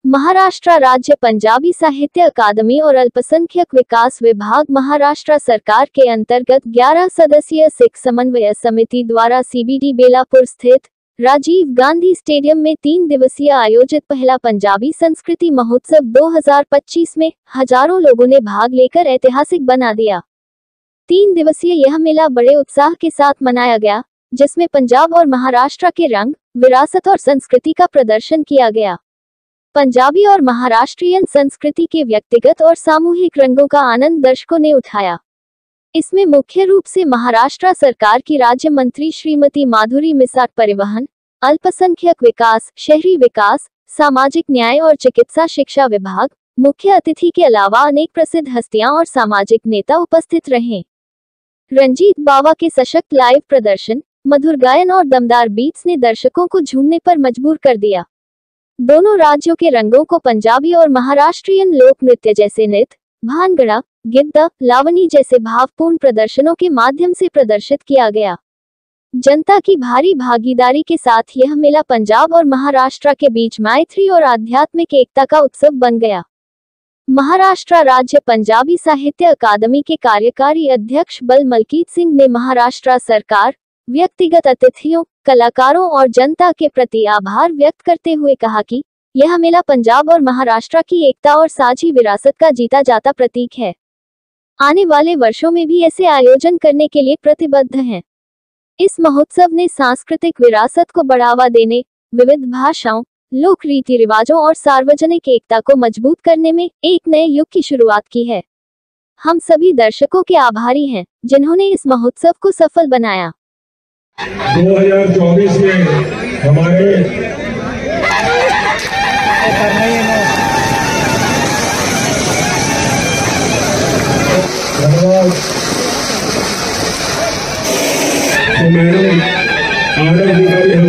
महाराष्ट्र राज्य पंजाबी साहित्य अकादमी और अल्पसंख्यक विकास विभाग महाराष्ट्र सरकार के अंतर्गत 11 सदस्यीय सिख समन्वय समिति द्वारा सीबीडी बेलापुर स्थित राजीव गांधी स्टेडियम में 3 दिवसीय आयोजित पहला पंजाबी संस्कृति महोत्सव 2025 में हजारों लोगों ने भाग लेकर ऐतिहासिक बना दिया। 3 दिवसीय यह मेला बड़े उत्साह के साथ मनाया गया, जिसमें पंजाब और महाराष्ट्र के रंग, विरासत और संस्कृति का प्रदर्शन किया गया। पंजाबी और महाराष्ट्रियन संस्कृति के व्यक्तिगत और सामूहिक रंगों का आनंद दर्शकों ने उठाया। इसमें मुख्य रूप से महाराष्ट्र सरकार की राज्य मंत्री श्रीमती माधुरी मिसाट परिवहन, अल्पसंख्यक विकास, शहरी विकास, सामाजिक न्याय और चिकित्सा शिक्षा विभाग, मुख्य अतिथि के अलावा अनेक प्रसिद्ध हस्तियां और सामाजिक नेता उपस्थित रहे। रंजीत बावा के सशक्त लाइव प्रदर्शन, मधुर गायन और दमदार बीट्स ने दर्शकों को झूमने पर मजबूर कर दिया। दोनों राज्यों के रंगों को पंजाबी और महाराष्ट्रियन लोक नृत्य जैसे नृत्य, भांगड़ा, गिद्दा, लावनी जैसे भावपूर्ण प्रदर्शनों के माध्यम से प्रदर्शित किया गया। जनता की भारी भागीदारी के साथ यह मेला पंजाब और महाराष्ट्र के बीच मैत्री और आध्यात्मिक एकता का उत्सव बन गया। महाराष्ट्र राज्य पंजाबी साहित्य अकादमी के कार्यकारी अध्यक्ष बल मलकीत सिंह ने महाराष्ट्र सरकार, व्यक्तिगत अतिथियों, कलाकारों और जनता के प्रति आभार व्यक्त करते हुए कहा कि यह मेला पंजाब और महाराष्ट्र की एकता और साझी विरासत का जीता जाता प्रतीक है। आने वाले वर्षों में भी ऐसे आयोजन करने के लिए प्रतिबद्ध हैं। इस महोत्सव ने सांस्कृतिक विरासत को बढ़ावा देने, विविध भाषाओं, लोक रीति रिवाजों और सार्वजनिक एकता को मजबूत करने में एक नए युग की शुरुआत की है। हम सभी दर्शकों के आभारी हैं, जिन्होंने इस महोत्सव को सफल बनाया। 2024 में हमारे तो मैडम आनंद अधिकारी हम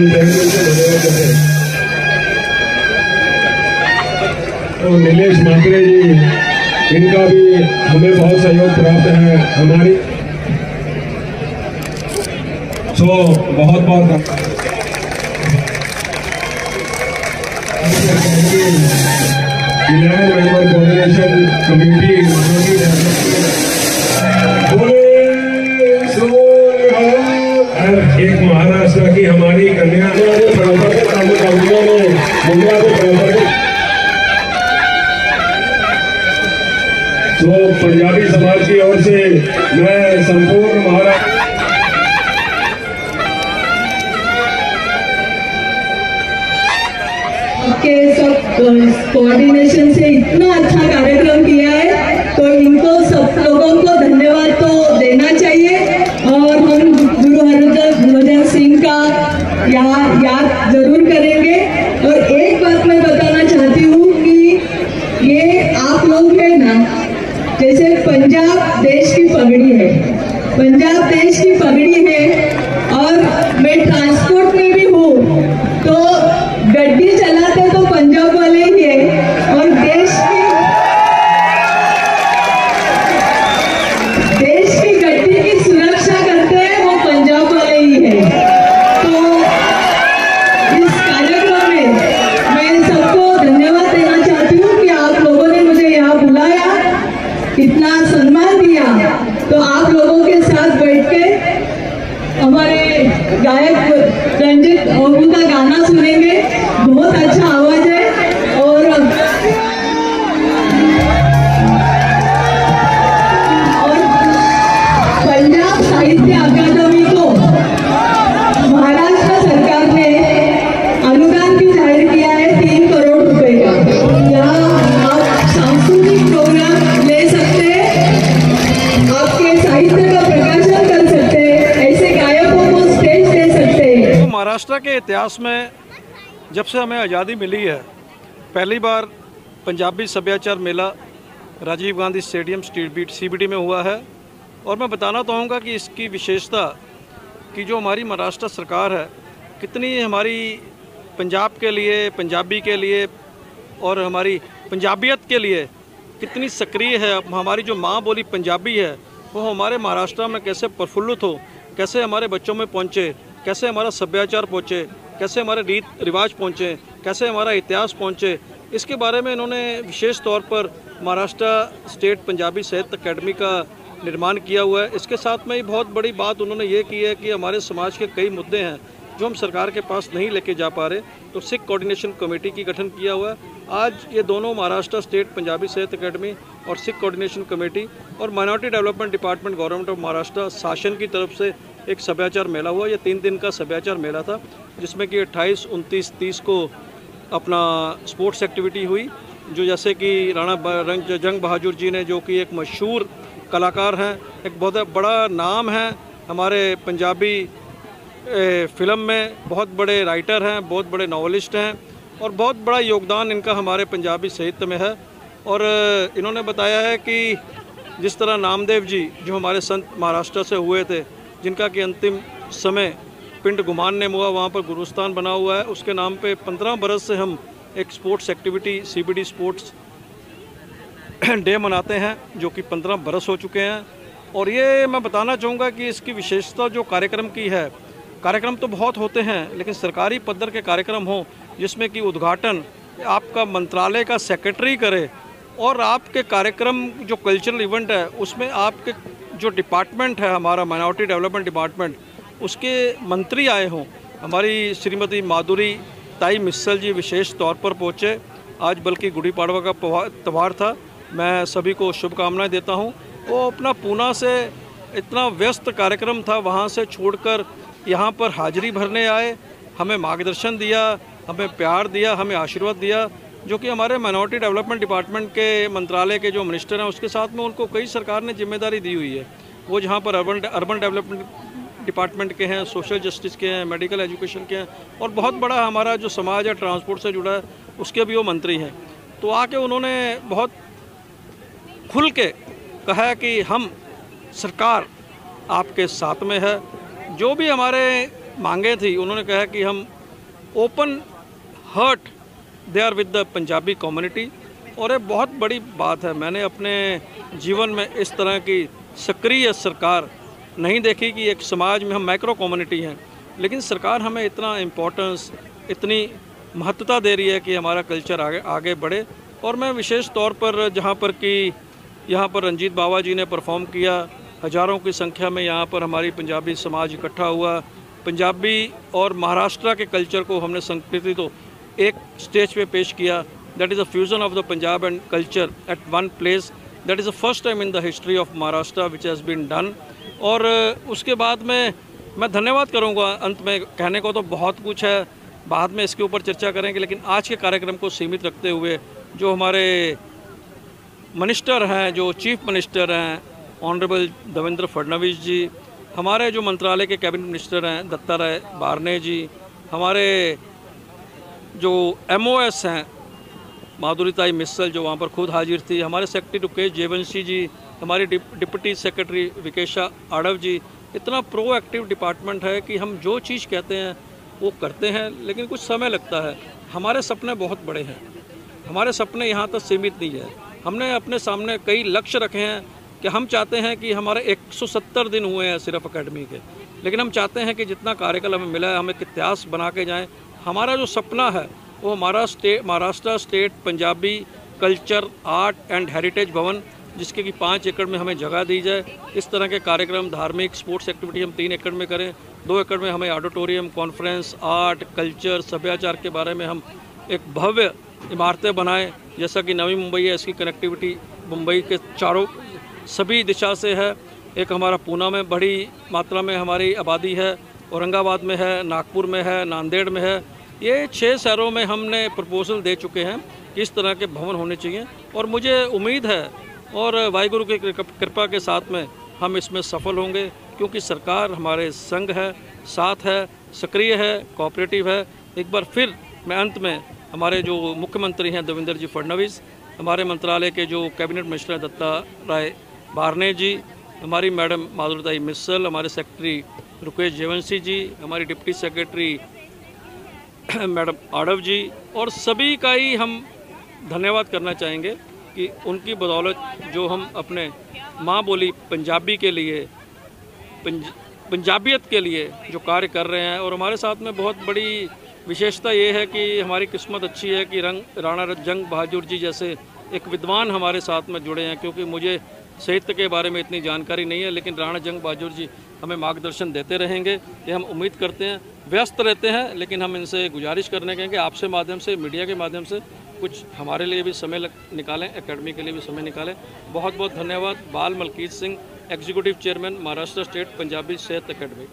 तो नीलेश मात्रे जी, इनका भी हमें बहुत सहयोग प्राप्त है। हमारी बहुत बहुत 11 मेंबर कोऑर्डिनेशन कमेटी एक महाराष्ट्र की हमारी कन्या तो पंजाबी समाज की ओर से मैं संपूर्ण महाराष्ट्र के सब कोऑर्डिनेशन से इतना अच्छा कार्यक्रम किया है, तो इनको सब लोगों को धन्यवाद तो देना चाहिए। और हम गुरु हरभजन सिंह का याद जरूर करेंगे। और एक बात मैं बताना चाहती हूँ कि ये आप लोग है ना, जैसे पंजाब देश की पगड़ी है, पंजाब देश की पगड़ी है, और मैं ट्रांसपोर्ट में भी हूँ, तो गड्डी चलाते तो पंजाब वाले ही है, और देश की गड्डी की सुरक्षा करते हैं वो पंजाब वाले ही है। तो इस कार्यक्रम में मैं सबको धन्यवाद देना चाहती हूँ कि आप लोगों ने मुझे यहाँ बुलाया, इतना सम्मान दिया। तो आप लोगों के साथ बैठ के हमारे गायक रंजित और उनका गाना सुनेंगे। बहुत अच्छा आवाज है। और पंजाब साहित्य अकादमी को महाराष्ट्र सरकार ने अनुदान भी जाहिर किया है 3 करोड़ रुपए का। यहाँ आप सांस्कृतिक प्रोग्राम ले सकते हैं, आपके साहित्य का प्रकाशन कर सकते हैं, ऐसे गायकों को स्टेज दे सकते हैं। महाराष्ट्र के इतिहास में जब से हमें आज़ादी मिली है, पहली बार पंजाबी सभ्याचार मेला राजीव गांधी स्टेडियम सीबीडी में हुआ है। और मैं बताना चाहूँगा कि इसकी विशेषता कि जो हमारी महाराष्ट्र सरकार है, कितनी हमारी पंजाब के लिए, पंजाबी के लिए और हमारी पंजाबियत के लिए कितनी सक्रिय है। हमारी जो माँ बोली पंजाबी है, वो हमारे महाराष्ट्र में कैसे प्रफुल्लित हो, कैसे हमारे बच्चों में पहुँचे, कैसे हमारा सभ्याचार पहुँचे, कैसे हमारे रीत रिवाज पहुँचे, कैसे हमारा इतिहास पहुँचे, इसके बारे में इन्होंने विशेष तौर पर महाराष्ट्र स्टेट पंजाबी साहित्य अकेडमी का निर्माण किया हुआ है। इसके साथ में ही बहुत बड़ी बात उन्होंने ये की है कि हमारे समाज के कई मुद्दे हैं जो हम सरकार के पास नहीं लेके जा पा रहे, तो सिख कोऑर्डिनेशन कमेटी की गठन किया हुआ है। आज ये दोनों महाराष्ट्र स्टेट पंजाबी साहित्य अकेडमी और सिख कोऑर्डिनेशन कमेटी और minority development department government of Maharashtra शासन की तरफ से एक सभ्याचार मेला हुआ। ये 3 दिन का सभ्याचार मेला था, जिसमें कि 28, 29, 30 को अपना स्पोर्ट्स एक्टिविटी हुई, जो जैसे कि राणा जंग बहादुर जी ने, जो कि एक मशहूर कलाकार हैं, एक बहुत बड़ा नाम है हमारे पंजाबी फिल्म में, बहुत बड़े राइटर हैं, बहुत बड़े नॉवलिस्ट हैं और बहुत बड़ा योगदान इनका हमारे पंजाबी साहित्य में है। और इन्होंने बताया है कि जिस तरह नामदेव जी जो हमारे संत महाराष्ट्र से हुए थे, जिनका कि अंतिम समय पिंड गुमान ने हुआ, वहाँ पर गुरुस्थान बना हुआ है, उसके नाम पे 15 बरस से हम एक sports activity CBD sports day मनाते हैं, जो कि 15 बरस हो चुके हैं। और ये मैं बताना चाहूँगा कि इसकी विशेषता जो कार्यक्रम की है, कार्यक्रम तो बहुत होते हैं, लेकिन सरकारी पद्धर के कार्यक्रम हों जिसमें कि उद्घाटन आपका मंत्रालय का सेक्रेटरी करे और आपके कार्यक्रम जो कल्चरल इवेंट है उसमें आपके जो डिपार्टमेंट है हमारा माइनॉरिटी डेवलपमेंट डिपार्टमेंट, उसके मंत्री आए हों। हमारी श्रीमती माधुरी ताई मिस्सल जी विशेष तौर पर पहुँचे आज, बल्कि गुड़ी पाड़वा का त्यौहार था। मैं सभी को शुभकामनाएं देता हूं। वो अपना पूना से इतना व्यस्त कार्यक्रम था, वहां से छोड़कर यहां पर हाजिरी भरने आए, हमें मार्गदर्शन दिया, हमें प्यार दिया, हमें आशीर्वाद दिया, जो कि हमारे माइनॉरिटी डेवलपमेंट डिपार्टमेंट के मंत्रालय के जो मिनिस्टर हैं उसके साथ में उनको कई सरकार ने जिम्मेदारी दी हुई है। वो जहाँ पर अर्बन डेवलपमेंट डिपार्टमेंट के हैं, सोशल जस्टिस के हैं, मेडिकल एजुकेशन के हैं और बहुत बड़ा हमारा जो समाज है ट्रांसपोर्ट से जुड़ा है उसके भी वो मंत्री हैं। तो आके उन्होंने बहुत खुल के कहा कि हम सरकार आपके साथ में है। जो भी हमारे मांगे थी उन्होंने कहा कि हम open heart they are with the Punjabi community. और ये बहुत बड़ी बात है, मैंने अपने जीवन में इस तरह की सक्रिय सरकार नहीं देखी कि एक समाज में हम माइक्रो कम्युनिटी हैं, लेकिन सरकार हमें इतना इम्पोर्टेंस, इतनी महत्वता दे रही है कि हमारा कल्चर आगे बढ़े। और मैं विशेष तौर पर जहाँ पर कि यहाँ पर रंजीत बावा जी ने परफॉर्म किया, हज़ारों की संख्या में यहाँ पर हमारी पंजाबी समाज इकट्ठा हुआ, पंजाबी और महाराष्ट्र के कल्चर को हमने संस्कृति तो एक स्टेज पे पेश किया। That is a fusion of the Punjab and culture at one place. That is the first time in the history of Maharashtra which has been done. और उसके बाद में मैं धन्यवाद करूँगा। अंत में कहने को तो बहुत कुछ है, बाद में इसके ऊपर चर्चा करेंगे, लेकिन आज के कार्यक्रम को सीमित रखते हुए जो हमारे मिनिस्टर हैं, जो चीफ मिनिस्टर हैं ऑनरेबल देवेंद्र फडणवीस जी, हमारे जो मंत्रालय के कैबिनेट मिनिस्टर हैं दत्ताराय बारने जी, हमारे जो MOS हैं माधुरी ताई मिस्सल जो वहाँ पर खुद हाजिर थी, हमारे सेक्रेटरी रुकेश जेवंशी जी, हमारी डिप्टी सेक्रेटरी विकेशा आड़व जी, इतना प्रोएक्टिव डिपार्टमेंट है कि हम जो चीज़ कहते हैं वो करते हैं, लेकिन कुछ समय लगता है। हमारे सपने बहुत बड़े हैं, हमारे सपने यहाँ तक सीमित नहीं है। हमने अपने सामने कई लक्ष्य रखे हैं कि हम चाहते हैं कि हमारे 170 दिन हुए हैं सिर्फ अकेडमी के, लेकिन हम चाहते हैं कि जितना कार्यकाल हमें मिला है हम एक इतिहास बना के जाएं। हमारा जो सपना है वो Maharashtra state Punjabi culture art and heritage भवन, जिसके कि 5 एकड़ में हमें जगह दी जाए। इस तरह के कार्यक्रम, धार्मिक स्पोर्ट्स एक्टिविटी हम 3 एकड़ में करें, 2 एकड़ में हमें ऑडिटोरियम, कॉन्फ्रेंस, आर्ट, कल्चर, सभ्याचार के बारे में हम एक भव्य इमारतें बनाएं। जैसा कि नवी मुंबई है, इसकी कनेक्टिविटी मुंबई के चारों सभी दिशा से है। एक हमारा पूना में बड़ी मात्रा में हमारी आबादी है, औरंगाबाद में है, नागपुर में है, नांदेड़ में है। ये 6 शहरों में हमने प्रपोजल दे चुके हैं कि इस तरह के भवन होने चाहिए। और मुझे उम्मीद है और वाहिगुरु की कृपा के साथ में हम इसमें सफल होंगे, क्योंकि सरकार हमारे संग है, साथ है, सक्रिय है, कोऑपरेटिव है। एक बार फिर मैं अंत में हमारे जो मुख्यमंत्री हैं देवेंद्र जी फडणवीस, हमारे मंत्रालय के जो कैबिनेट मिनिस्टर हैं दत्ताराय बारने जी, हमारी मैडम माधुरी मिस्सल, हमारे सेक्रेटरी रुकेश जेवंशी जी, हमारी डिप्टी सेक्रेटरी मैडम आड़व जी, और सभी का ही हम धन्यवाद करना चाहेंगे कि उनकी बदौलत जो हम अपने माँ बोली पंजाबी के लिए, पंजाबियत के लिए जो कार्य कर रहे हैं। और हमारे साथ में बहुत बड़ी विशेषता ये है कि हमारी किस्मत अच्छी है कि राणा जंग बहादुर जी जैसे एक विद्वान हमारे साथ में जुड़े हैं, क्योंकि मुझे साहित्य के बारे में इतनी जानकारी नहीं है, लेकिन राणा जंग बहादुर जी हमें मार्गदर्शन देते रहेंगे, ये हम उम्मीद करते हैं। व्यस्त रहते हैं, लेकिन हम इनसे गुजारिश करने के कि आपसे माध्यम से, मीडिया के माध्यम से कुछ हमारे लिए भी समय निकालें, एकेडमी के लिए भी समय निकालें। बहुत बहुत धन्यवाद। Bal Malkit Singh, executive chairman, Maharashtra state Punjabi Sahitya academy.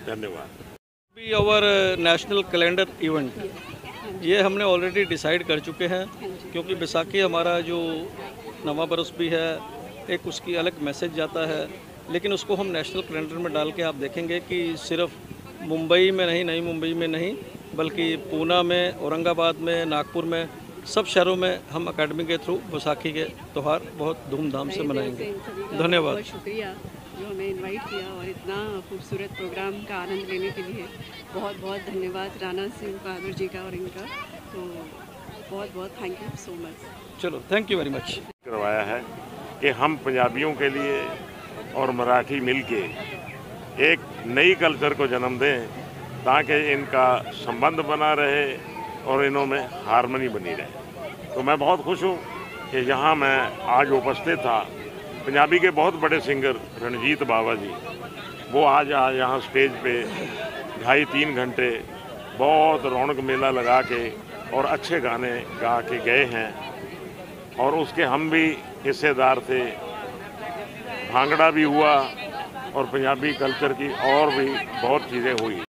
धन्यवाद। आवर नेशनल कैलेंडर इवेंट, ये हमने ऑलरेडी डिसाइड कर चुके हैं, क्योंकि बैसाखी हमारा जो नवा बरस भी है, एक उसकी अलग मैसेज जाता है, लेकिन उसको हम नेशनल कैलेंडर में डाल के आप देखेंगे कि सिर्फ मुंबई में नहीं, नई मुंबई में नहीं, बल्कि पूना में, औरंगाबाद में, नागपुर में, सब शहरों में हम अकेडमी के थ्रू बैसाखी के त्यौहार बहुत धूमधाम से मनाएंगे। धन्यवाद। बहुत शुक्रिया जो हमें इनवाइट किया और इतना खूबसूरत प्रोग्राम का आनंद लेने के लिए। बहुत बहुत धन्यवाद राणा सिंह बहादुर जी का और इनका, तो बहुत बहुत थैंक यू सो मच। चलो, थैंक यू वेरी मच। करवाया है कि हम पंजाबियों के लिए और मराठी मिलके एक नई कल्चर को जन्म दें, ताकि इनका संबंध बना रहे और इनों में हार्मनी बनी रहे। तो मैं बहुत खुश हूँ कि यहाँ मैं आज उपस्थित था। पंजाबी के बहुत बड़े सिंगर रणजीत बावा जी, वो आज यहाँ स्टेज पे 2.5-3 घंटे बहुत रौनक मेला लगा के और अच्छे गाने गा के गए हैं, और उसके हम भी हिस्सेदार थे। भांगड़ा भी हुआ और पंजाबी कल्चर की और भी बहुत चीज़ें हुई।